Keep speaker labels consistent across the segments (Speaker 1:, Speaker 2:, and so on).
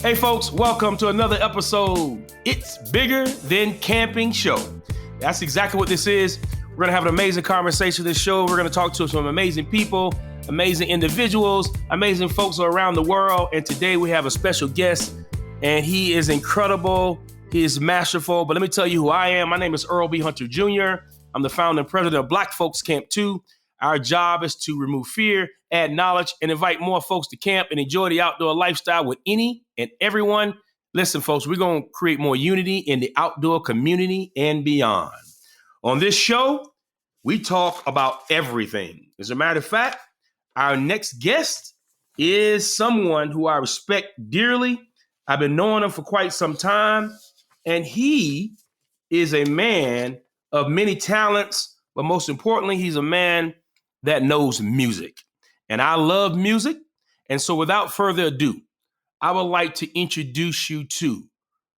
Speaker 1: Hey folks, welcome to another episode. It's Bigger Than Camping Show. That's exactly what this is. We're going to have an amazing conversation this show. We're going to talk to some amazing people, amazing individuals, amazing folks around the world. And today we have a special guest, and he is incredible. He is masterful. But let me tell you who I am. My name is Earl B. Hunter Jr. I'm the founder and president of Black Folks Camp 2. Our job is to remove fear, add knowledge, and invite more folks to camp and enjoy the outdoor lifestyle with any and everyone. Listen, folks, we're going to create more unity in the outdoor community and beyond. On this show, we talk about everything. As a matter of fact, our next guest is someone who I respect dearly. I've been knowing him for quite some time, and he is a man of many talents, but most importantly, he's a man that knows music. And I love music. And so without further ado, I would like to introduce you to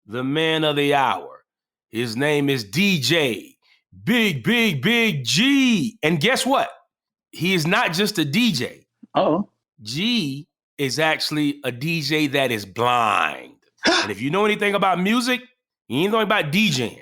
Speaker 1: the man of the hour. His name is DJ Big G. And guess what? He is not just a DJ.
Speaker 2: Oh.
Speaker 1: G is actually a DJ that is blind. And if you know anything about music, you ain't know about DJing.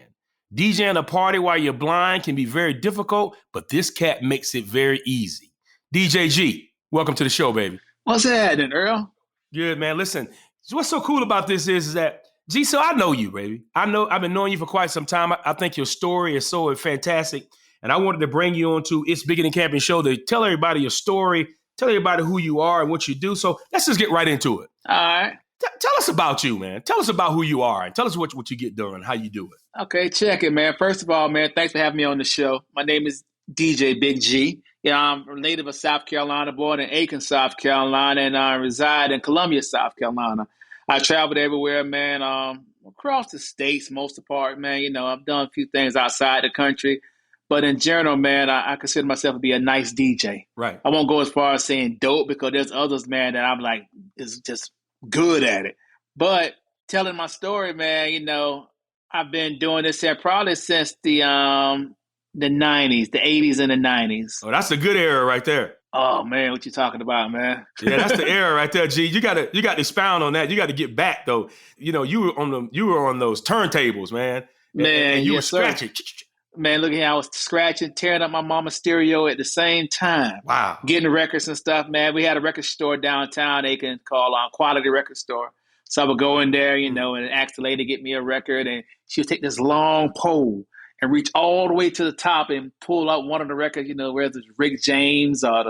Speaker 1: DJing a party while you're blind can be very difficult, but this cat makes it very easy. DJ G, welcome to the show, baby.
Speaker 2: What's happening, Earl?
Speaker 1: Good, man. Listen, what's so cool about this is that, G, so I know you, baby. I've been knowing you for quite some time. I think your story is so fantastic, and I wanted to bring you on to It's Bigger Than Camping Show to tell everybody your story, tell everybody who you are and what you do. So let's just get right into it.
Speaker 2: All right.
Speaker 1: Tell us about you, man. Tell us about who you are and tell us what you get done, how you do it.
Speaker 2: Okay, check it, man. First of all, man, thanks for having me on the show. My name is DJ Big G. Yeah, I'm a native of South Carolina, born in Aiken, South Carolina, and I reside in Columbia, South Carolina. I traveled everywhere, man, across the states, most of the part, man. You know, I've done a few things outside the country. But in general, man, I consider myself to be a nice DJ.
Speaker 1: Right.
Speaker 2: I won't go as far as saying dope because there's others, man, that I'm like, is just good at it. But telling my story, man, you know, I've been doing this here probably since the 90s, the 80s and the 90s.
Speaker 1: Oh, that's a good era right there.
Speaker 2: Oh man, what you talking about, man?
Speaker 1: Yeah, that's the era right there, G. You got to expound on that. You got to get back though. You know, you were on those turntables, man.
Speaker 2: Man,
Speaker 1: and you were
Speaker 2: yes,
Speaker 1: scratching.
Speaker 2: Man, look here, I was scratching, tearing up my mama's stereo at the same time.
Speaker 1: Wow.
Speaker 2: Getting records and stuff, man. We had a record store downtown, Aiken, called Quality Record Store. So I would go in there, you know, and ask the lady to get me a record, and she would take this long pole and reach all the way to the top and pull out one of the records, you know, whether it's Rick James or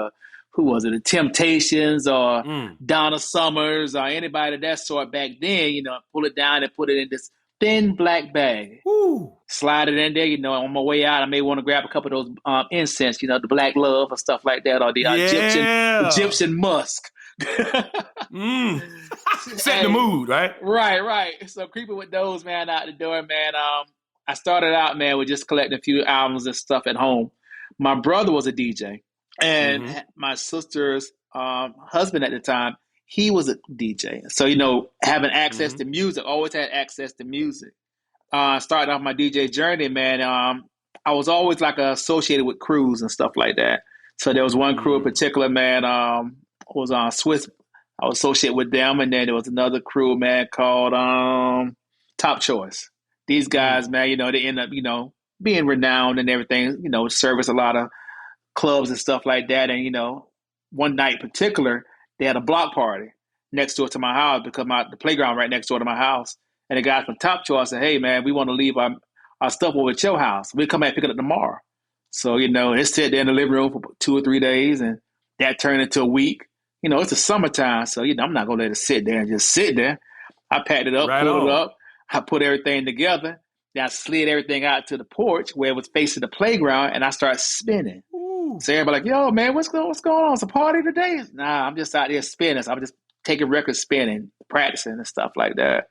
Speaker 2: the Temptations or Donna Summers or anybody of that sort back then, you know, pull it down and put it in this thin black bag.
Speaker 1: Woo.
Speaker 2: Slide it in there, you know, on my way out, I may want to grab a couple of those incense, you know, the Black Love or stuff like that, or the Egyptian musk.
Speaker 1: Set the mood, right?
Speaker 2: Right. So creeping with those, man, out the door, man. I started out, man, with just collecting a few albums and stuff at home. My brother was a DJ, and my sister's husband at the time, he was a DJ. So, you know, having access to music, always had access to music. Starting off my DJ journey, man, I was always like associated with crews and stuff like that. So there was one crew in particular, man, was on Swiss. I was associated with them, and then there was another crew, man, called Top Choice. These guys, man, you know, they end up, you know, being renowned and everything, you know, service a lot of clubs and stuff like that. And, you know, one night in particular, they had a block party next door to my house because the playground right next door to my house. And the guys from Top Choice said, hey, man, we want to leave our stuff over at your house. We'll come back and pick it up tomorrow. So, you know, it sat there in the living room for 2 or 3 days, and that turned into a week. You know, it's the summertime, so, you know, I'm not going to let it sit there and just sit there. I packed it up, pulled it up. I put everything together. Then I slid everything out to the porch where it was facing the playground, and I started spinning. Ooh. So everybody like, yo, man, what's going on? It's a party today? Nah, I'm just out there spinning. So I'm just taking records, spinning, practicing and stuff like that.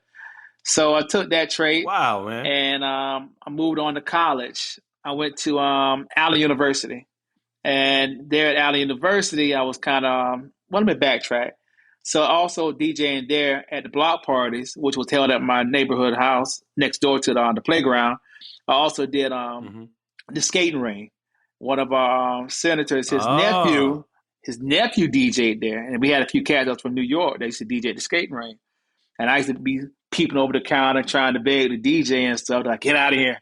Speaker 2: So I took that trade.
Speaker 1: Wow, man.
Speaker 2: And I moved on to college. I went to Allen University. And there at Allen University, I was kind of, let me backtrack. So also DJing there at the block parties, which was held at my neighborhood house next door to the playground. I also did the skating ring. One of our senators, his nephew DJ'd there. And we had a few cats from New York. They used to DJ at the skating ring. And I used to be peeping over the counter trying to beg the DJ and stuff, like, get out of here.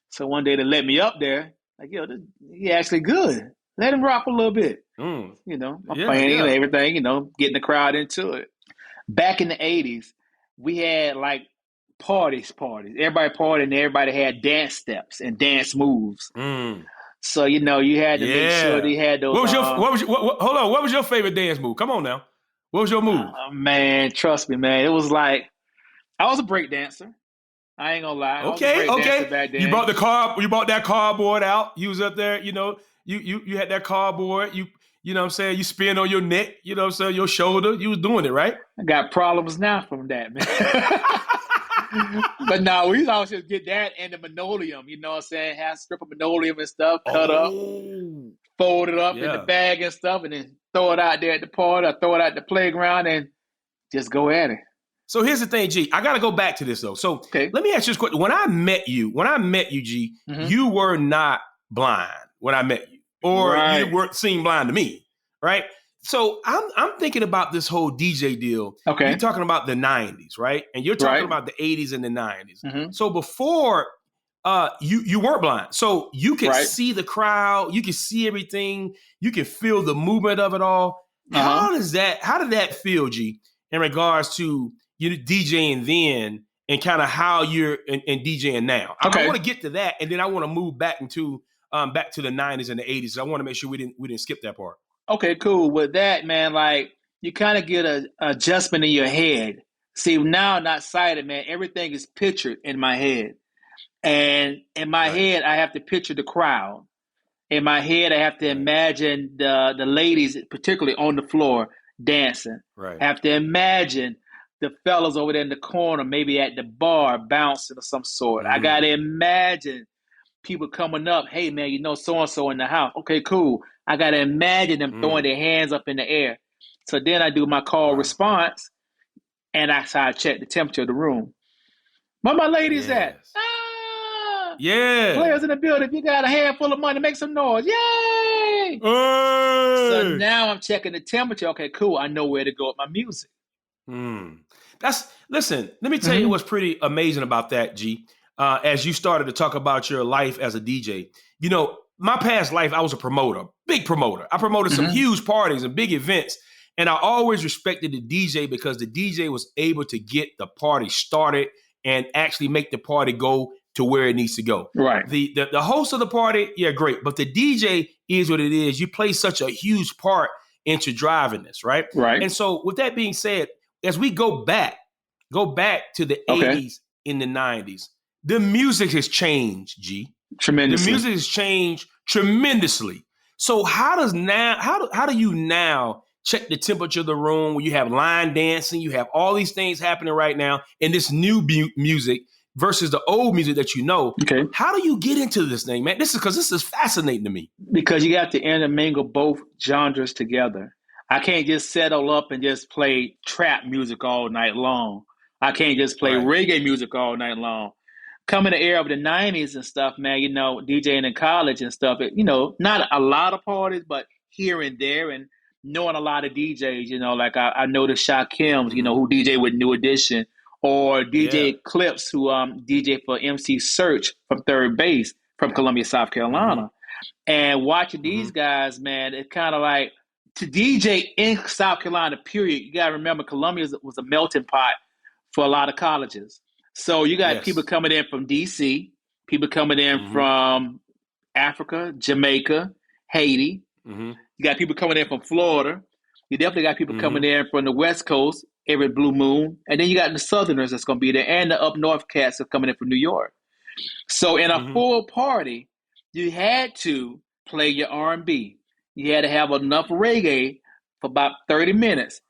Speaker 2: So one day they let me up there, like, yo, he actually good. Let him rock a little bit. I'm playing everything, getting the crowd into it. Back in the 80s, we had like parties. Everybody partied and everybody had dance steps and dance moves. So, you had to make sure they had those.
Speaker 1: What was your favorite dance move? Come on now. What was your move?
Speaker 2: Man, trust me, man. It was like, I was a break dancer. I ain't gonna lie.
Speaker 1: Okay.
Speaker 2: Back then.
Speaker 1: You bought that cardboard out. You was up there, you had that cardboard. You know what I'm saying? You spin on your neck, you know what I'm saying, your shoulder. You was doing it, right?
Speaker 2: I got problems now from that, man. But no, we always just get that and the linoleum, you know what I'm saying? Have a strip of linoleum and stuff, cut up, fold it up in the bag and stuff, and then throw it out there at the party or throw it out the playground and just go at it.
Speaker 1: So here's the thing, G. I got to go back to this, though. So let me ask you this question. When I met you, G, you were not blind when I met you. Or you weren't seem blind to me, right? So I'm thinking about this whole DJ deal. Okay. You're talking about the 90s, right? And you're talking about the 80s and the 90s. So before, you weren't blind. So you could see the crowd. You could see everything. You could feel the movement of it all. How did that feel, G, in regards to you DJing then and kind of how you're in DJing now? I want to get to that, and then I want to move back into back to the 90s and the 80s. I want to make sure we didn't skip that part. Okay,
Speaker 2: cool. With that, man, like you kind of get an adjustment in your head. See, now I'm not sighted, man. Everything is pictured in my head. And in my head, I have to picture the crowd. In my head, I have to imagine the ladies, particularly on the floor, dancing. Right. I have to imagine the fellas over there in the corner, maybe at the bar, bouncing of some sort. I got to imagine people coming up. Hey, man, so-and-so in the house. Okay, cool. I got to imagine them throwing their hands up in the air. So then I do my call response, and that's how I check the temperature of the room. Where my ladies at? Yeah. Players in the building. If you got a handful of money, make some noise. Yay! Hey! So now I'm checking the temperature. Okay, cool. I know where to go with my music.
Speaker 1: Listen, let me tell you what's pretty amazing about that, G. As you started to talk about your life as a DJ, my past life, I was a promoter, big promoter. I promoted some huge parties and big events. And I always respected the DJ because the DJ was able to get the party started and actually make the party go to where it needs to go. Right. The host of the party, yeah, great. But the DJ is what it is. You play such a huge part into driving this, right? Right. And so with that being said, as we go back to the 80s in the 90s, the music has changed, G. Tremendously. The music has changed tremendously. So how do you now check the temperature of the room when you have line dancing, you have all these things happening right now in this new music versus the old music that you know? Okay. How do you get into this thing, man? This is fascinating to me.
Speaker 2: Because you have to intermingle both genres together. I can't just settle up and just play trap music all night long. I can't just play reggae music all night long. Coming the era of the 90s and stuff, man, DJing in college and stuff, not a lot of parties, but here and there, and knowing a lot of DJs, like I know the Shakims, who DJ with New Edition, or DJ Clips, who DJ for MC Search from Third Base from Columbia, South Carolina. And watching these guys, man, it's kind of like, to DJ in South Carolina, period, you got to remember Columbia was a melting pot for a lot of colleges. So you got people coming in from D.C., people coming in from Africa, Jamaica, Haiti. You got people coming in from Florida. You definitely got people coming in from the West Coast, every blue moon. And then you got the Southerners that's going to be there, and the up north cats that's coming in from New York. So in a full party, you had to play your R&B. You had to have enough reggae for about 30 minutes.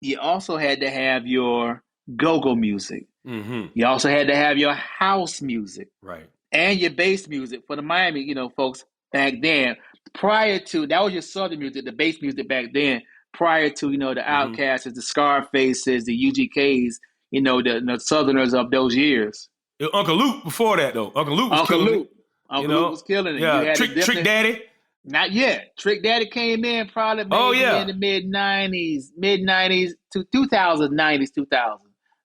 Speaker 2: You also had to have your go-go music. You also had to have your house music. Right. And your bass music for the Miami, folks back then. Prior to, that was your Southern music, the bass music back then. Prior to, the Outcasts, the Scarfaces, the UGKs, the Southerners of those years.
Speaker 1: Uncle Luke before that, though. Uncle Luke was killing it.
Speaker 2: Uncle Luke was killing it.
Speaker 1: Yeah, Trick Daddy.
Speaker 2: Not yet. Trick Daddy came in probably in the mid-90s, to 2000s, 2000.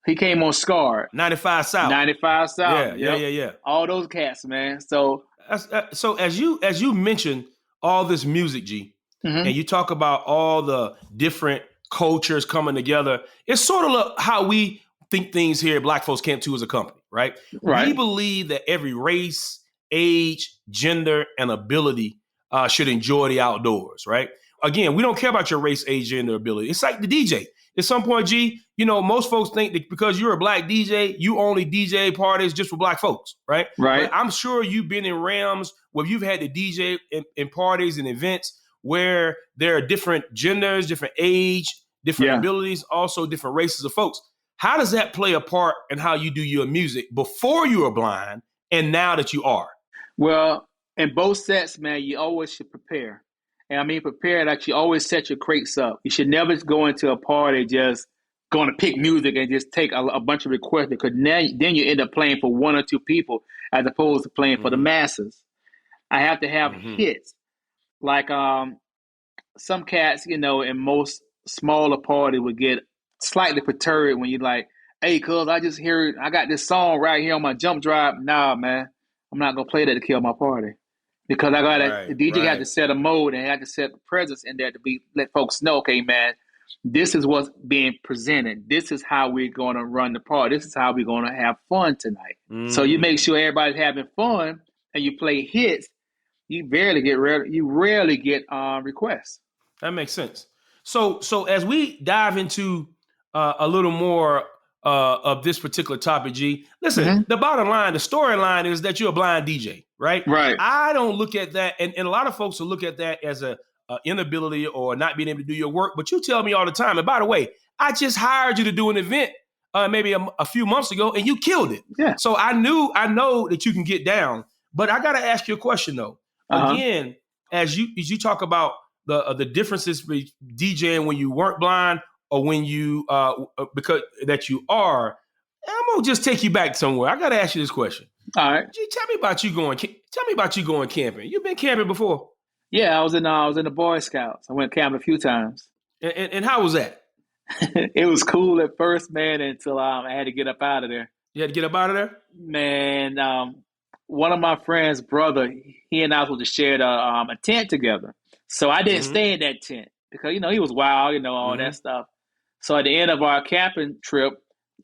Speaker 2: He came on Scarred.
Speaker 1: 95 South.
Speaker 2: 95 South.
Speaker 1: Yeah.
Speaker 2: All those cats, man. So
Speaker 1: so as you mentioned all this music, G,
Speaker 2: mm-hmm.
Speaker 1: and you talk about all the different cultures coming together, it's sort of how we think things here at Black Folks Camp 2 as a company, right? We believe that every race, age, gender, and ability should enjoy the outdoors, right? Again, we don't care about your race, age, gender, ability. It's like the DJ. At some point, G, most folks think that because you're a black DJ, you only DJ parties just for black folks, right?
Speaker 2: Right.
Speaker 1: But I'm sure you've been in realms where you've had to DJ in parties and events where there are different genders, different age, different abilities, also different races of folks. How does that play a part in how you do your music before you were blind and now that you are?
Speaker 2: Well, in both sets, man, you always should prepare. And I mean, prepare that you always set your crates up. You should never go into a party just going to pick music and just take a bunch of requests, because then you end up playing for one or two people as opposed to playing for the masses. I have to have hits. Like some cats, in most smaller parties would get slightly perturbed when you're like, hey, cuz I just heard, I got this song right here on my jump drive. Nah, man, I'm not going to play that to kill my party. Because I got the DJ had to set a mode and had to set the presence in there to let folks know, okay, man, this is what's being presented. This is how we're going to run the party. This is how we're going to have fun tonight. So you make sure everybody's having fun and you play hits. You rarely get requests.
Speaker 1: That makes sense. So as we dive into a little more of this particular topic, G, listen, the bottom line, the storyline is that you're a blind DJ, right?
Speaker 2: Right.
Speaker 1: I don't look at that, and a lot of folks will look at that as a inability or not being able to do your work, but you tell me all the time, and by the way, I just hired you to do an event maybe a few months ago, and you killed it.
Speaker 2: Yeah.
Speaker 1: So I know that you can get down, but I got to ask you a question, though. Again, as you talk about the differences between DJing when you weren't blind or when you because that you are, I'm gonna just take you back somewhere. I gotta ask you this question.
Speaker 2: All right.
Speaker 1: Gee, tell me about you going camping. You've been camping before?
Speaker 2: Yeah, I was in the Boy Scouts. I went camping a few times.
Speaker 1: And how was that?
Speaker 2: It was cool at first, man, until I had to get up out of there.
Speaker 1: You had to get up out of there?
Speaker 2: Man, one of my friend's brother, he and I was to share a tent together. So I didn't stay in that tent because, he was wild, all that stuff. So at the end of our camping trip,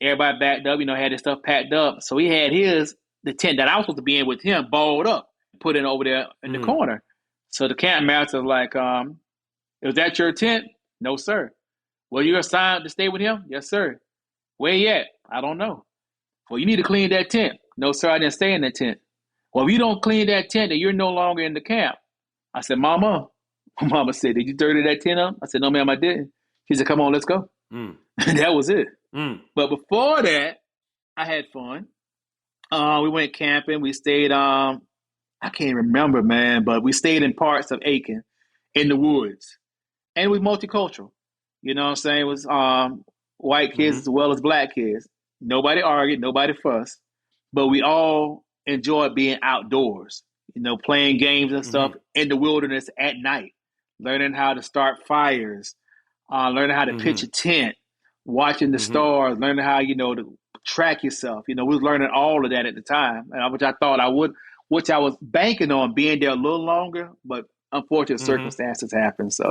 Speaker 2: everybody backed up, had their stuff packed up. So he had the tent that I was supposed to be in with him, balled up, put it over there in the corner. So the camp master was like, is that your tent? No, sir. Well, you're assigned to stay with him? Yes, sir. Where you at? I don't know. Well, you need to clean that tent. No, sir, I didn't stay in that tent. Well, if you don't clean that tent, then you're no longer in the camp. I said, Mama. Mama said, did you dirty that tent up? I said, no, ma'am, I didn't. She said, come on, let's go. That was it. But before that, I had fun. We went camping. We stayed, I can't remember, man, but we stayed in parts of Aiken in the woods. And it was multicultural. You know what I'm saying? It was white kids as well as black kids. Nobody argued, nobody fussed. But we all enjoyed being outdoors, playing games and stuff in the wilderness at night, learning how to start fires, learning how to pitch a tent, watching the stars, learning how, to track yourself. We was learning all of that at the time, which I thought I would, which I was banking on being there a little longer, but unfortunate circumstances happened. So,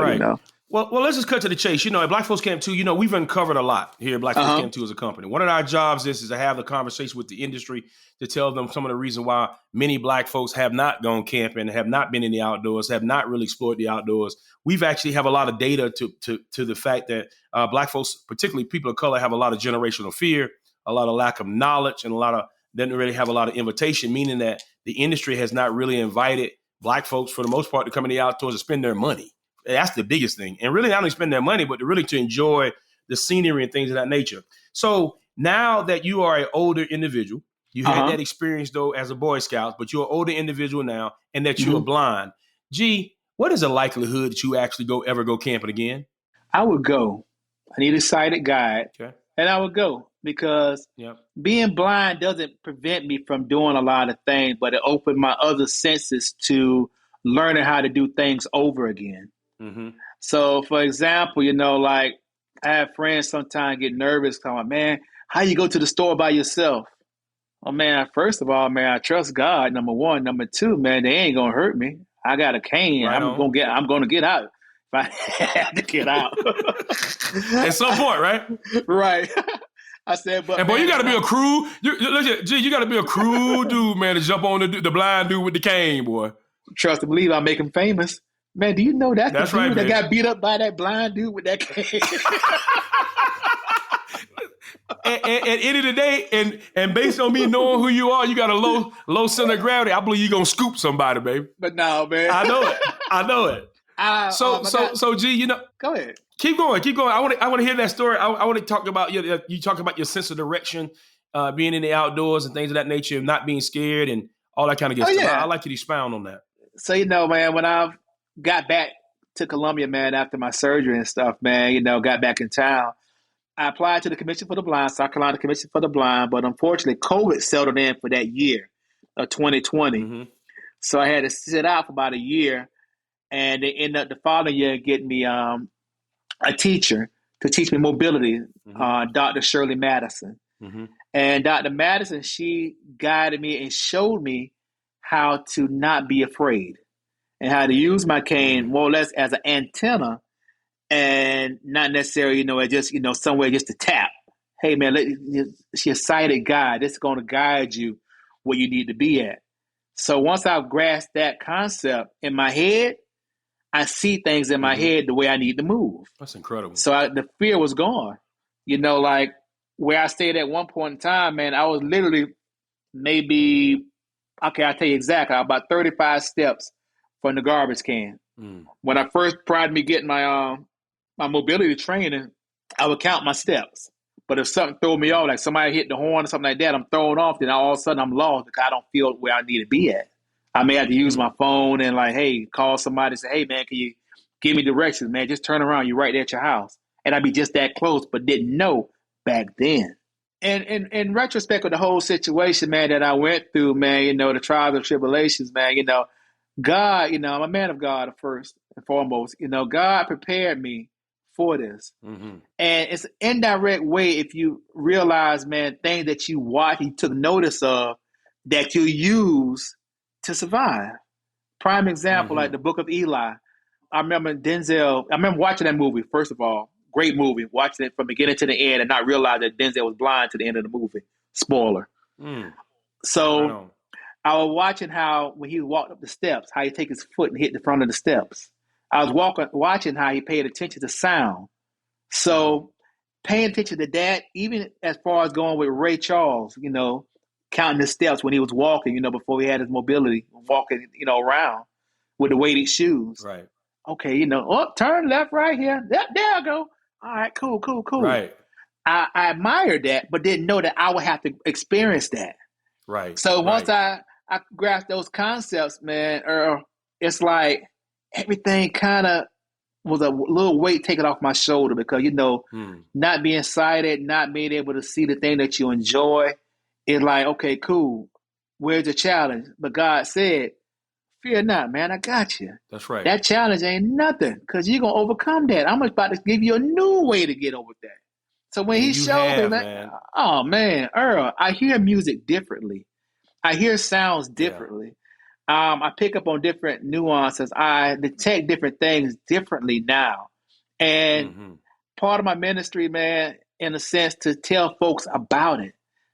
Speaker 1: Well, let's just cut to the chase. At Black Folks Camp 2, we've uncovered a lot here at Black Folks Camp 2 as a company. One of our jobs is to have the conversation with the industry to tell them some of the reason why many black folks have not gone camping, have not been in the outdoors, have not really explored the outdoors. We've actually have a lot of data to the fact that black folks, particularly people of color, have a lot of generational fear, a lot of lack of knowledge, and didn't really have a lot of invitation, meaning that the industry has not really invited black folks, for the most part, to come in the outdoors and spend their money. That's the biggest thing. And really not only spend their money, but to really to enjoy the scenery and things of that nature. So now that you are an older individual, you had that experience though as a Boy Scout, but you're an older individual now and that you're blind. Gee, what is the likelihood that you actually ever go camping again?
Speaker 2: I would go. I need a sighted guide.
Speaker 1: Okay.
Speaker 2: And I would go because being blind doesn't prevent me from doing a lot of things, but it opened my other senses to learning how to do things over again. So, for example, like I have friends sometimes get nervous, going, man, how you go to the store by yourself? Oh man, first of all, man, I trust God. Number one, number two, man, they ain't gonna hurt me. I got a cane.
Speaker 1: Right on.
Speaker 2: I'm gonna get out if I have to get out.
Speaker 1: At some point, right?
Speaker 2: Right. I said, but
Speaker 1: and boy,
Speaker 2: man,
Speaker 1: you got to be a crew. You got to be a crew dude, man, to jump on the blind dude with the cane, boy.
Speaker 2: Trust and believe, I'll make him famous. Man, do you know that's the dude
Speaker 1: right,
Speaker 2: that got beat up by that blind dude with that cane?
Speaker 1: At end of the day, and based on me knowing who you are, you got a low center of gravity. I believe you're gonna scoop somebody, baby.
Speaker 2: But no, man.
Speaker 1: I know it. So G, you know,
Speaker 2: go ahead.
Speaker 1: Keep going. I want to hear that story. I want to talk about you talk about your sense of direction, being in the outdoors and things of that nature, and not being scared and all that kind of good stuff.
Speaker 2: Yeah.
Speaker 1: I'd like you to expound on that.
Speaker 2: So, you know, man, when I got back to Columbia, man, after my surgery and stuff, man, you know, got back in town, I applied to the Commission for the Blind, South Carolina Commission for the Blind, but unfortunately, COVID settled in for that year of 2020. Mm-hmm. So I had to sit out for about a year, and they ended up the following year getting me a teacher to teach me mobility, mm-hmm. Dr. Shirley Madison. Mm-hmm. And Dr. Madison, she guided me and showed me how to not be afraid and how to use my cane more or less as an antenna and not necessarily, you know, just, you know, somewhere just to tap. Hey, man, she's a sighted guide. It's going to guide you where you need to be at. So once I've grasped that concept in my head, I see things in my head the way I need to move.
Speaker 1: That's incredible.
Speaker 2: So the fear was gone. You know, like where I stayed at one point in time, man, I was literally maybe, okay, I'll tell you exactly, about 35 steps from the garbage can. When I first, prior to me getting my mobility training, I would count my steps. But if something threw me off, like somebody hit the horn or something like that, I'm thrown off, then all of a sudden I'm lost because I don't feel where I need to be at. I may have to use my phone and like, hey, call somebody and say, hey, man, can you give me directions, man? Just turn around. You're right there at your house. And I'd be just that close, but didn't know back then. And in retrospect of the whole situation, man, that I went through, man, you know, the trials and tribulations, man, you know, God, you know, I'm a man of God first and foremost. You know, God prepared me for this. Mm-hmm. And it's an indirect way if you realize, man, things that you watch, you took notice of, that you use to survive. Prime example, like the Book of Eli. I remember watching that movie, first of all. Great movie. Watching it from beginning to the end and not realize that Denzel was blind to the end of the movie. Spoiler. So I was watching how when he walked up the steps, how he take his foot and hit the front of the steps. I was watching how he paid attention to sound. So paying attention to that, even as far as going with Ray Charles, you know, counting the steps when he was walking, you know, before he had his mobility, walking, you know, around with the weighted shoes.
Speaker 1: Right.
Speaker 2: Okay, you know, turn left, right here. There I go. All right, cool.
Speaker 1: Right.
Speaker 2: I admired that, but didn't know that I would have to experience that.
Speaker 1: Right.
Speaker 2: So once I grasped those concepts, man, Earl, it's like everything kind of was a little weight taken off my shoulder because, you know, not being sighted, not being able to see the thing that you enjoy, it's like, okay, cool. Where's the challenge? But God said, fear not, man, I got you.
Speaker 1: That's right.
Speaker 2: That challenge ain't nothing because you're going to overcome that. I'm about to give you a new way to get over that. So when he showed me, man, oh, man, Earl, I hear music differently. I hear sounds differently. Yeah. I pick up on different nuances. I detect different things differently now. And part of my ministry, man, in a sense, to tell folks about it.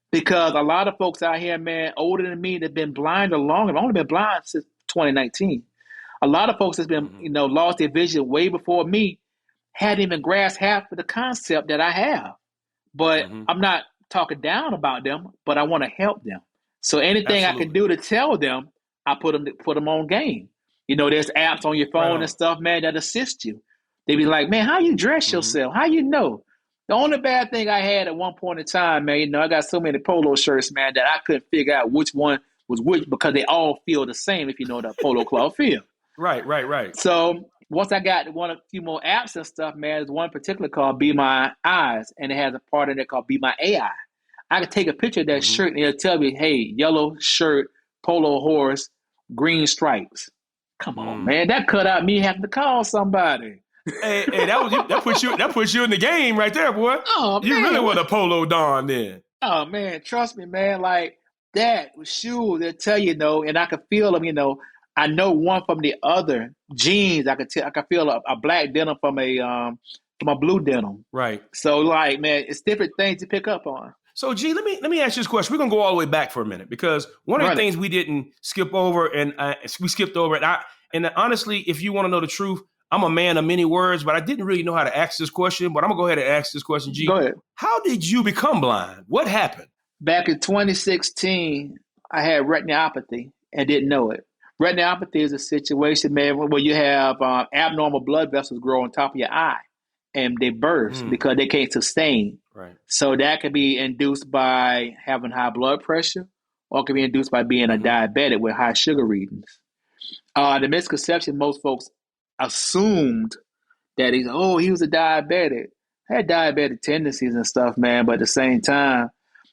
Speaker 2: Because a lot of folks out here, man, older than me, that have been blind or longer. I've only been blind since 2019. A lot of folks that's been, you know, lost their vision way before me, hadn't even grasped half of the concept that I have. But I'm not talking down about them, but I want to help them. So anything I can do to tell them, I put them on game. You know, there's apps on your phone and stuff, man, that assist you. They be like, man, how you dress yourself? How you know? The only bad thing I had at one point in time, man, you know, I got so many polo shirts, man, that I couldn't figure out which one was which because they all feel the same if you know that polo cloth feel.
Speaker 1: Right.
Speaker 2: So once I got a few more apps and stuff, man, there's one particular called Be My Eyes, and it has a part in it called Be My AI. I could take a picture of that shirt and it'll tell me, hey, yellow shirt, polo horse, green stripes. Come on, man. That cut out me having to call somebody.
Speaker 1: Hey, that puts you in the game right there, boy.
Speaker 2: Oh
Speaker 1: You really
Speaker 2: man,
Speaker 1: want a polo don then.
Speaker 2: oh man, trust me, man. Like that with shoes, they'll tell you, and I could feel them. I know one from the other. Jeans, I could tell. I could feel a black denim from a blue denim.
Speaker 1: Right.
Speaker 2: So like, man, it's different things to pick up on.
Speaker 1: So, G, let me ask you this question. We're gonna go all the way back for a minute because one of the things we didn't skip over, and we skipped over it. And honestly, if you want to know the truth, I'm a man of many words, but I didn't really know how to ask this question. But I'm gonna go ahead and ask this question, G.
Speaker 2: Go ahead.
Speaker 1: How did you become blind? What happened?
Speaker 2: Back in 2016, I had retinopathy and didn't know it. Retinopathy is a situation, man, where you have abnormal blood vessels grow on top of your eye, and they burst because they can't sustain.
Speaker 1: Right.
Speaker 2: So that can be induced by having high blood pressure, or it can be induced by being a diabetic with high sugar readings. The misconception, most folks assumed that he was a diabetic. I had diabetic tendencies and stuff, man, but at the same time,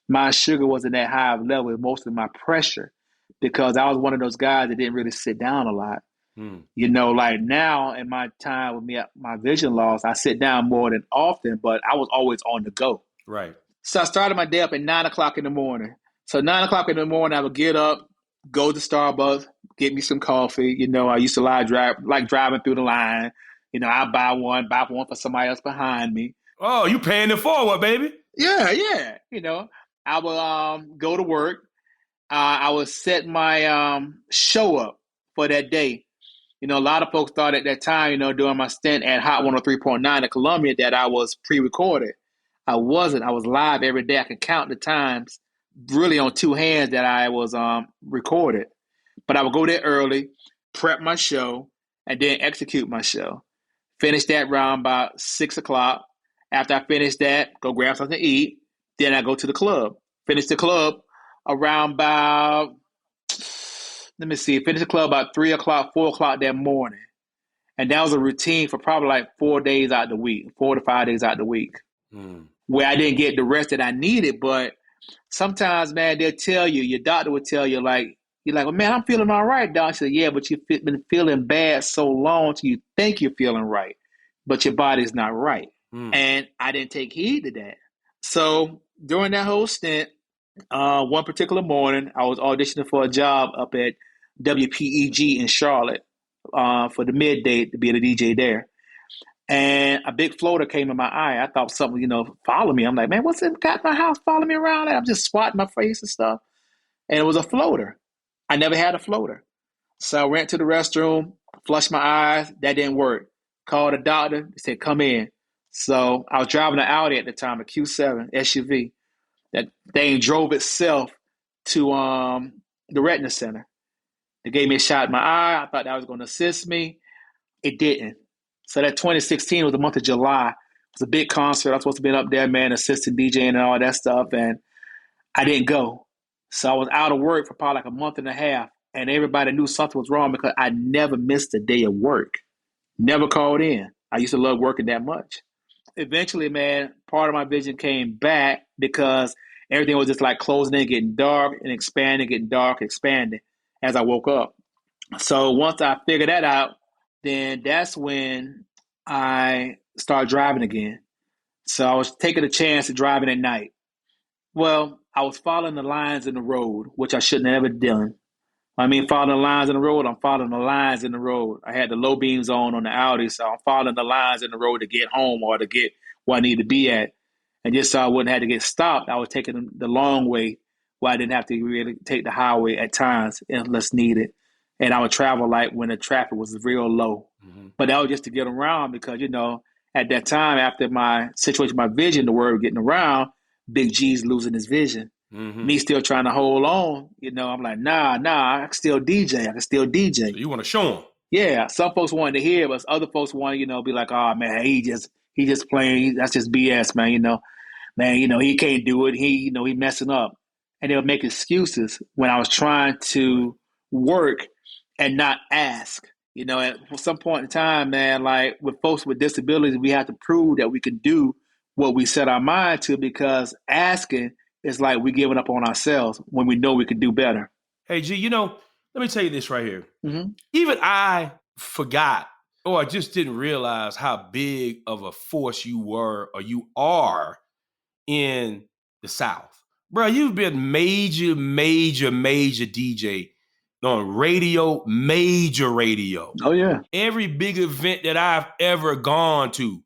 Speaker 2: my sugar wasn't that high of level, mostly my pressure, because I was one of those guys that didn't really sit down a lot. Like now in my time with my vision loss, I sit down more than often, but I was always on the go.
Speaker 1: Right.
Speaker 2: So I started my day up at 9 o'clock in the morning. So 9 o'clock in the morning, I would get up, go to Starbucks, get me some coffee. I used to like driving through the line. I buy one for somebody else behind me.
Speaker 1: Oh, you paying it forward, baby.
Speaker 2: Yeah. I would go to work. I would set my show up for that day. A lot of folks thought at that time, during my stint at Hot 103.9 in Columbia, that I was pre-recorded. I wasn't. I was live every day. I could count the times really on two hands that I was recorded. But I would go there early, prep my show, and then execute my show. Finish that around about 6 o'clock. After I finish that, go grab something to eat. Then I go to the club. Finish the club around about, finish the club about 3 o'clock, 4 o'clock that morning. And that was a routine for probably like 4 days out the week, 4 to 5 days out the week, where I didn't get the rest that I needed. But sometimes, man, they'll tell you, your doctor will tell you, like, you're like, well, man, I'm feeling all right, doc. She said, yeah, but you've been feeling bad so long till you think you're feeling right, but your body's not right. And I didn't take heed to that. So during that whole stint, one particular morning, I was auditioning for a job up at WPEG in Charlotte for the midday to be the DJ there. And a big floater came in my eye. I thought something, followed me. I'm like, man, what's in got my house following me around? I'm just swatting my face and stuff. And it was a floater. I never had a floater. So I went to the restroom, flushed my eyes. That didn't work. Called the doctor. He said, come in. So I was driving an Audi at the time, a Q7 SUV. That thing drove itself to the retina center. They gave me a shot in my eye. I thought that was going to assist me. It didn't. So that 2016 was the month of July. It was a big concert. I was supposed to be up there, man, assistant DJing and all that stuff. And I didn't go. So I was out of work for probably like a month and a half. And everybody knew something was wrong because I never missed a day of work. Never called in. I used to love working that much. Eventually, man, part of my vision came back because everything was just like closing in, getting dark and expanding, getting dark, expanding as I woke up. So once I figured that out, then that's when I started driving again. So I was taking a chance at driving at night. Well, I was following the lines in the road, which I shouldn't have ever done. Following the lines in the road, I'm following the lines in the road. I had the low beams on the Audi, so I'm following the lines in the road to get home or to get where I need to be at. And just so I wouldn't have to get stopped, I was taking the long way where I didn't have to really take the highway at times unless needed. And I would travel like when the traffic was real low. But that was just to get around because, at that time, after my situation, my vision, the word getting around, Big G's losing his vision. Me still trying to hold on, I'm like, nah, I can still DJ.
Speaker 1: So you want to show them?
Speaker 2: Yeah, some folks wanted to hear, but other folks want to, be like, oh man, he just playing. That's just BS, man. Man, he can't do it. He messing up, and they would make excuses when I was trying to work and not ask. At some point in time, man, like with folks with disabilities, we have to prove that we can do what we set our mind to because asking is like we're giving up on ourselves when we know we can do better.
Speaker 1: Hey, G, let me tell you this right here. Even I forgot Oh, I just didn't realize how big of a force you were or you are in the South. Bro, you've been major DJ on radio, major radio.
Speaker 2: Oh yeah.
Speaker 1: Every big event that I've ever gone to,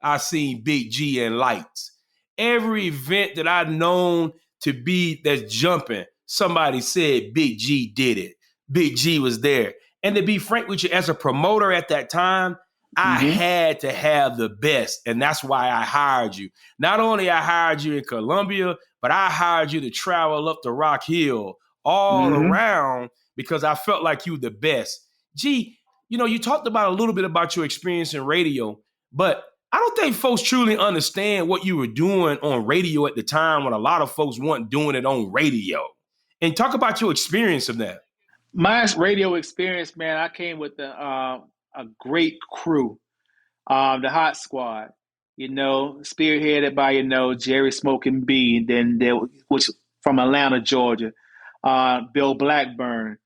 Speaker 1: I've seen Big G and lights. Every event that I've known to be that's jumping, somebody said Big G did it. Big G was there. And to be frank with you, as a promoter at that time, I had to have the best. And that's why I hired you. Not only I hired you in Columbia, but I hired you to travel up to Rock Hill all around because I felt like you were the best. G, you know, you talked about a little bit about your experience in radio, but I don't think folks truly understand what you were doing on radio at the time when a lot of folks weren't doing it on radio. And talk about your experience of that.
Speaker 2: My radio experience, man, I came with a great crew, the Hot Squad, you know, spearheaded by, you know, Jerry Smoking B, and then there, which from Atlanta, Georgia, Bill Blackburn,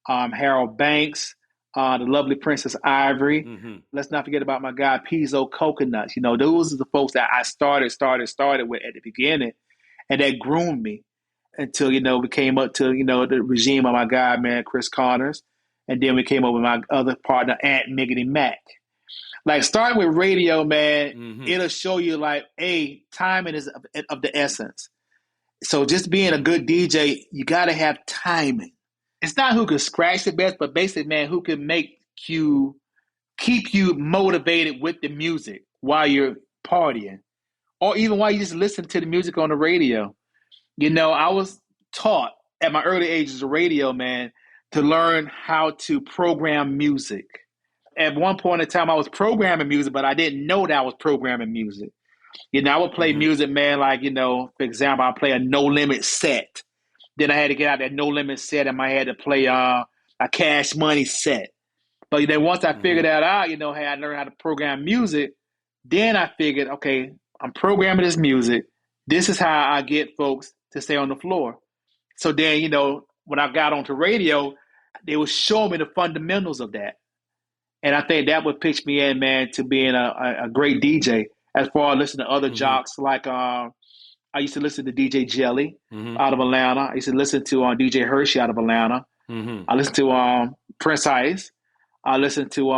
Speaker 2: Harold Banks, the lovely Princess Ivory. Let's not forget about my guy Pizzo Coconuts. You know, those are the folks that I started with at the beginning, and that groomed me until, you know, we came up to, you know, the regime of my guy, man, Chris Connors. And then we came up with my other partner, Aunt Miggity Mac. Like, starting with radio, man, it'll show you, like, timing is of the essence. So just being a good DJ, you got to have timing. It's not who can scratch the best, but basically, man, who can make you, keep you motivated with the music while you're partying. Or even while you just listen to the music on the radio. You know, I was taught at my early ages of radio, man, to learn how to program music. At one point in time, I was programming music, but I didn't know that I was programming music. You know, I would play music, man, like, you know, for example, I play a No Limit set. Then I had to get out that No Limit set and I had to play a Cash Money set. But then once I figured that out, you know, hey, I learned how to program music. Then I figured, okay, I'm programming this music. This is how I get folks to stay on the floor. So then, you know, when I got onto radio, they would show me the fundamentals of that. And I think that would pitch me in, man, to being a great DJ. As far as listening to other jocks, like I used to listen to DJ Jelly out of Atlanta. I used to listen to DJ Hershey out of Atlanta. I listened to Prince Ice. I listened to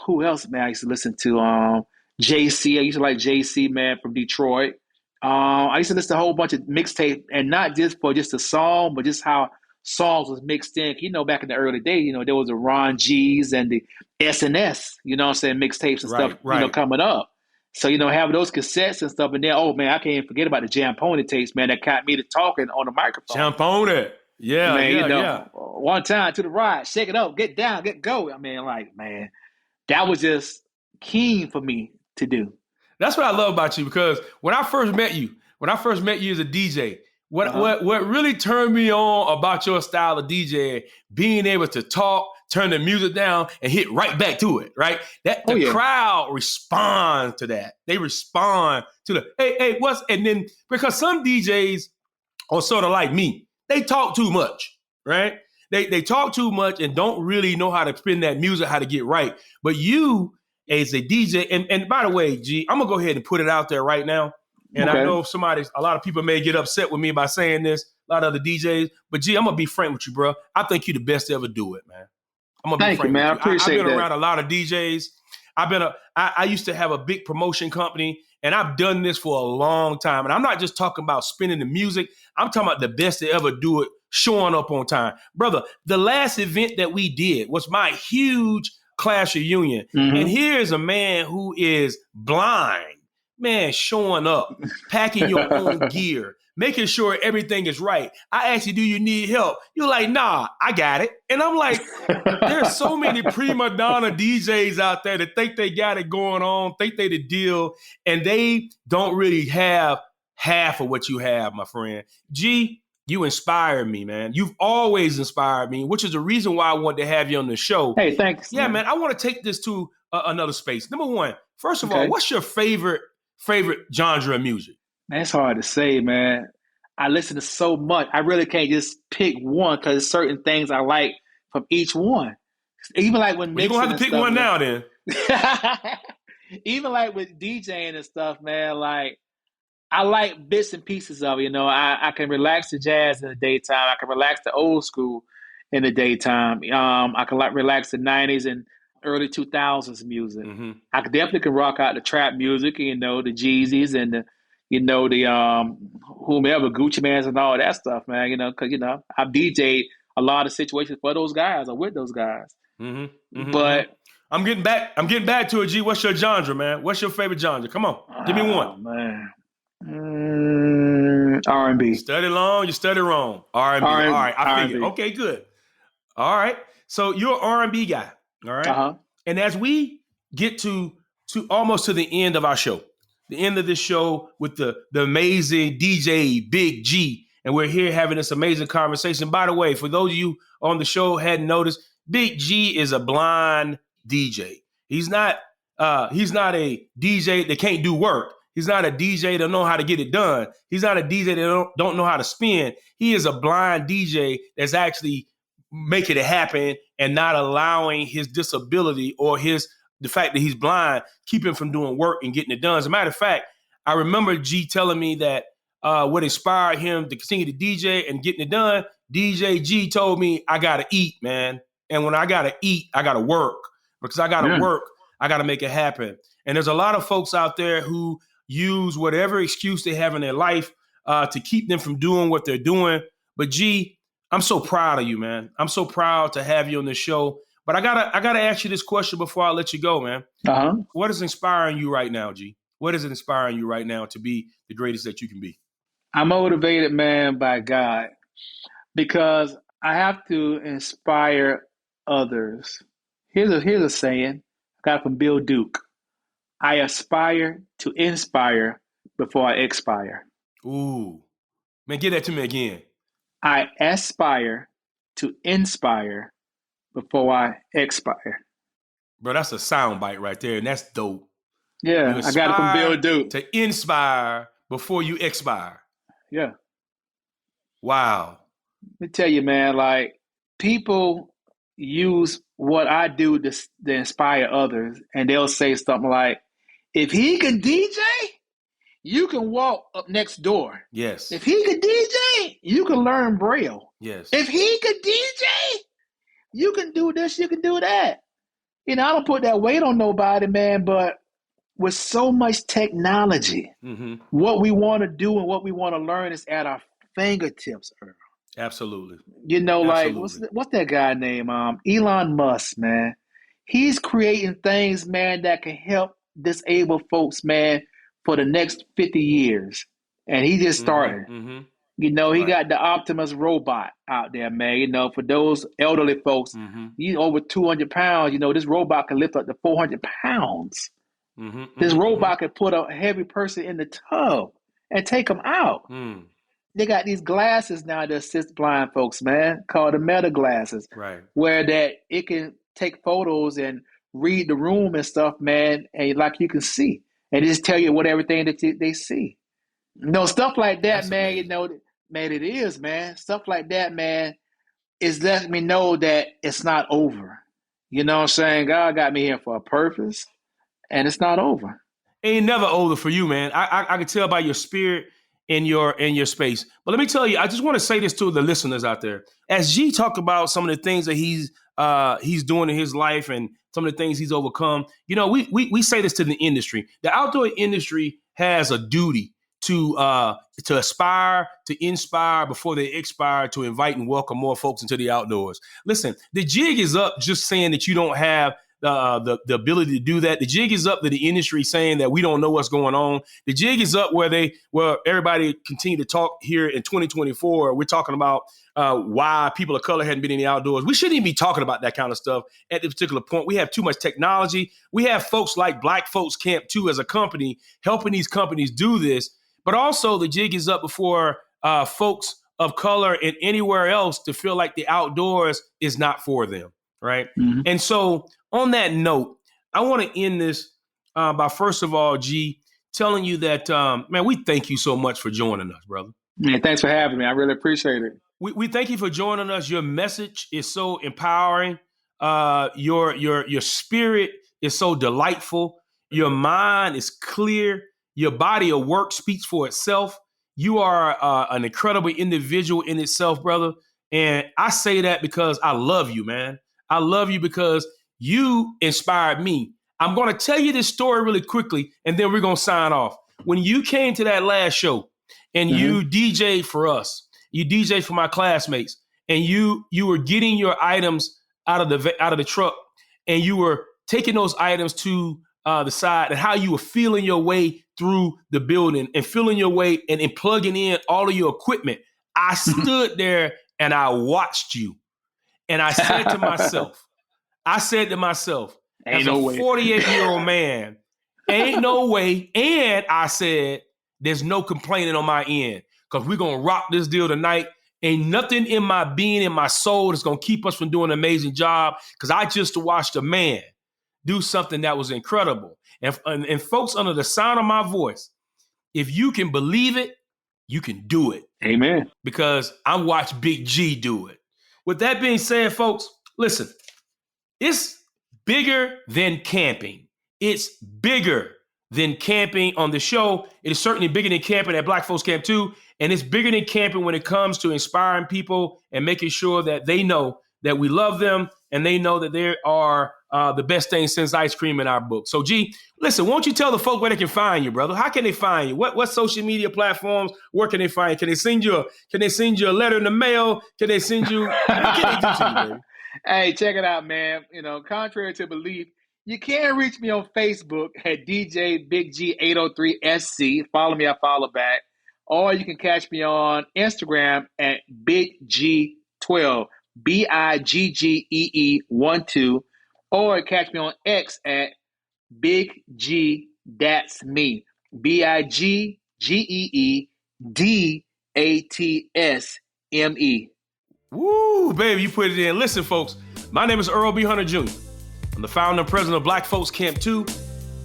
Speaker 2: who else, man? I used to listen to JC. I used to like JC, man, from Detroit. I used to listen to a whole bunch of mixtape, and not just for just a song, but just how songs was mixed in. You know, back in the early days, you know, there was the Ron G's and the S&S, you know what I'm saying, mixtapes and stuff, you know, coming up. So, you know, having those cassettes and stuff, and then, oh, man, I can't even forget about the Jampone tapes, man, that got me to talking on the microphone.
Speaker 1: Jampone. Yeah,
Speaker 2: man, you know, one time to the right, shake it up, get down, get go. I mean, like, man, that was just keen for me to do.
Speaker 1: That's what I love about you, because when I first met you as a DJ, what really turned me on about your style of DJ, being able to talk, turn the music down, and hit right back to it, right? That the crowd responds to that. They respond to the hey, what's, and then because some DJs are sort of like me, they talk too much, right? They talk too much and don't really know how to spin that music, how to get right. But you as a DJ, and by the way, G, I'm gonna go ahead and put it out there right now. And I know a lot of people may get upset with me by saying this, a lot of other DJs, but G, I'm gonna be frank with you, bro. I think you're the best to ever do it, man. I'm gonna be frank with you. I appreciate I've been around a lot of DJs. I used to have a big promotion company, and I've done this for a long time. And I'm not just talking about spinning the music. I'm talking about the best to ever do it, showing up on time. Brother, the last event that we did was my huge class reunion. And here's a man who is blind, man, showing up, packing your own gear, making sure everything is right. I asked you, do you need help? You're like, nah, I got it. And I'm like, there's so many prima donna DJs out there that think they got it going on, think they the deal, and they don't really have half of what you have, my friend. G, you inspire me, man. You've always inspired me, which is the reason why I wanted to have you on the show.
Speaker 2: Hey, thanks.
Speaker 1: Yeah, man, I want to take this to another space. Number one, first of all, what's your favorite genre of music?
Speaker 2: Man, it's hard to say, man. I listen to so much. I really can't just pick one because there's certain things I like from each one. Even like when
Speaker 1: Well, you're gonna
Speaker 2: mixing
Speaker 1: have
Speaker 2: and
Speaker 1: to pick
Speaker 2: stuff,
Speaker 1: one
Speaker 2: man.
Speaker 1: now, then.
Speaker 2: Even like with DJing and stuff, man, like I like bits and pieces of it. I can relax the jazz in the daytime. I can relax the old school in the daytime. I can like relax the '90s and early 2000s music.
Speaker 1: Mm-hmm.
Speaker 2: I definitely can rock out the trap music. The Jeezys and the whomever Gucci Mans and all that stuff, man. Because I've DJed a lot of situations for those guys or with those guys.
Speaker 1: Mm-hmm. Mm-hmm.
Speaker 2: But
Speaker 1: I'm getting back to it, G. What's your genre, man? What's your favorite genre? Come on, give me one.
Speaker 2: oh man, R&B.
Speaker 1: You study long, you study wrong. R&B. All right, I figured.
Speaker 2: R&B.
Speaker 1: Okay, good. All right. So you're an R&B guy. All right.
Speaker 2: Uh-huh.
Speaker 1: And as we get to almost to the end of our show, the end of this show with the amazing DJ Big G, and we're here having this amazing conversation. By the way, for those of you on the show hadn't noticed, Big G is a blind DJ. He's not a DJ that can't do work. He's not a DJ that don't know how to get it done. He's not a DJ that don't know how to spin. He is a blind DJ that's actually making it happen and not allowing his disability or the fact that he's blind keep him from doing work and getting it done. As a matter of fact, I remember G telling me that what inspired him to continue to DJ and getting it done, DJ G told me, I got to eat, man. And when I got to eat, I got to work. Because I got to work, I got to make it happen. And there's a lot of folks out there who use whatever excuse they have in their life to keep them from doing what they're doing. But G, I'm so proud of you, man. I'm so proud to have you on this show. But I gotta ask you this question before I let you go, man.
Speaker 2: Uh-huh.
Speaker 1: What is inspiring you right now, G? What is inspiring you right now to be the greatest that you can be?
Speaker 2: I'm motivated, man, by God, because I have to inspire others. Here's a saying I got from Bill Duke. I aspire to inspire before I expire.
Speaker 1: Ooh. Man, get that to me again.
Speaker 2: I aspire to inspire before I expire.
Speaker 1: Bro, that's a sound bite right there, and that's dope.
Speaker 2: Yeah, I got it from Bill Duke.
Speaker 1: To inspire before you expire.
Speaker 2: Yeah.
Speaker 1: Wow.
Speaker 2: Let me tell you, man, like people use what I do to inspire others, and they'll say something like, if he can DJ, you can walk up next door.
Speaker 1: Yes.
Speaker 2: If he could DJ, you can learn Braille.
Speaker 1: Yes.
Speaker 2: If he could DJ, you can do this, you can do that. I don't put that weight on nobody, man, but with so much technology, what we want to do and what we want to learn is at our fingertips, Earl.
Speaker 1: Absolutely.
Speaker 2: Like, what's that guy name? Elon Musk, man. He's creating things, man, that can help disabled folks, man, for the next 50 years. And he just started. He got the Optimus robot out there, man. For those elderly folks, over 200 pounds, this robot can lift up to 400 pounds. This robot can put a heavy person in the tub and take them out. They got these glasses now that assist blind folks, man, called the meta glasses.
Speaker 1: Right.
Speaker 2: Where that it can take photos and read the room and stuff, man, and like you can see. And just tell you what everything that they see. Stuff like that, that's man, amazing. Man, it is, man. Stuff like that, man, is letting me know that it's not over. You know what I'm saying? God got me here for a purpose, and it's not over.
Speaker 1: Ain't never over for you, man. I can tell by your spirit in your space. But let me tell you, I just want to say this to the listeners out there. As G talked about some of the things that he's doing in his life and some of the things he's overcome, we say this to the industry. The outdoor industry has a duty to aspire, to inspire before they expire, to invite and welcome more folks into the outdoors. Listen, the jig is up just saying that you don't have the ability to do that. The jig is up to the industry saying that we don't know what's going on. The jig is up where everybody continue to talk here in 2024. We're talking about why people of color hadn't been in the outdoors. We shouldn't even be talking about that kind of stuff at this particular point. We have too much technology. We have folks like Black Folks Camp 2 as a company helping these companies do this. But also the jig is up before folks of color and anywhere else to feel like the outdoors is not for them, right? And so on that note, I want to end this by first of all, G, telling you that, man, we thank you so much for joining us, brother.
Speaker 2: Man, thanks for having me. I really appreciate it.
Speaker 1: We thank you for joining us. Your message is so empowering. Your spirit is so delightful. Your mind is clear. Your body of work speaks for itself. You are an incredible individual in itself, brother. And I say that because I love you, man. I love you because you inspired me. I'm going to tell you this story really quickly, and then we're going to sign off. When you came to that last show and you DJ'd for us, you DJ'd for my classmates, and you were getting your items out of the truck, and you were taking those items to the side, and how you were feeling your way through the building and feeling your way and plugging in all of your equipment. I stood there and I watched you, and I said to myself, as a 48-year-old man, ain't no way. And I said, there's no complaining on my end, because we're going to rock this deal tonight. Ain't nothing in my being, in my soul, that's going to keep us from doing an amazing job, because I just watched a man do something that was incredible. And folks, under the sound of my voice, if you can believe it, you can do it.
Speaker 2: Amen.
Speaker 1: Because I watched Big G do it. With that being said, folks, listen, it's bigger than camping. It's bigger than camping on the show. It is certainly bigger than camping at Black Folks Camp 2. And it's bigger than camping when it comes to inspiring people and making sure that they know that we love them, and they know that they are the best thing since ice cream in our book. So, G, listen, won't you tell the folk where they can find you, brother? How can they find you? What social media platforms? Where can they find you? Can they send you a letter in the mail? Can they send you? What can they do to you, baby?
Speaker 2: Hey, check it out, man. Contrary to belief, you can reach me on Facebook at DJ Big G 803 SC. Follow me, I follow back. Or you can catch me on Instagram at Big G12. BIGGEE12, or catch me on X at Big G That's Me. BIGGEEDATSME.
Speaker 1: Woo, baby, you put it in. Listen, folks, my name is Earl B. Hunter Jr. I'm the founder and president of Black Folks Camp 2.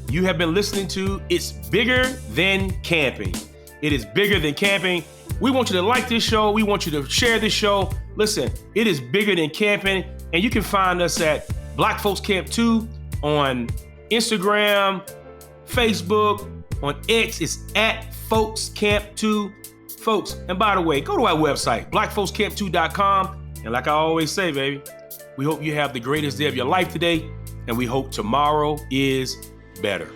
Speaker 1: You have been listening to It's Bigger Than Camping. It is bigger than camping. We want you to like this show. We want you to share this show. Listen, it is bigger than camping. And you can find us at Black Folks Camp 2 on Instagram, Facebook, on X. It's at Folks Camp 2. Folks, and by the way, go to our website, blackfolkscamp2.com. And like I always say, baby, we hope you have the greatest day of your life today. And we hope tomorrow is better.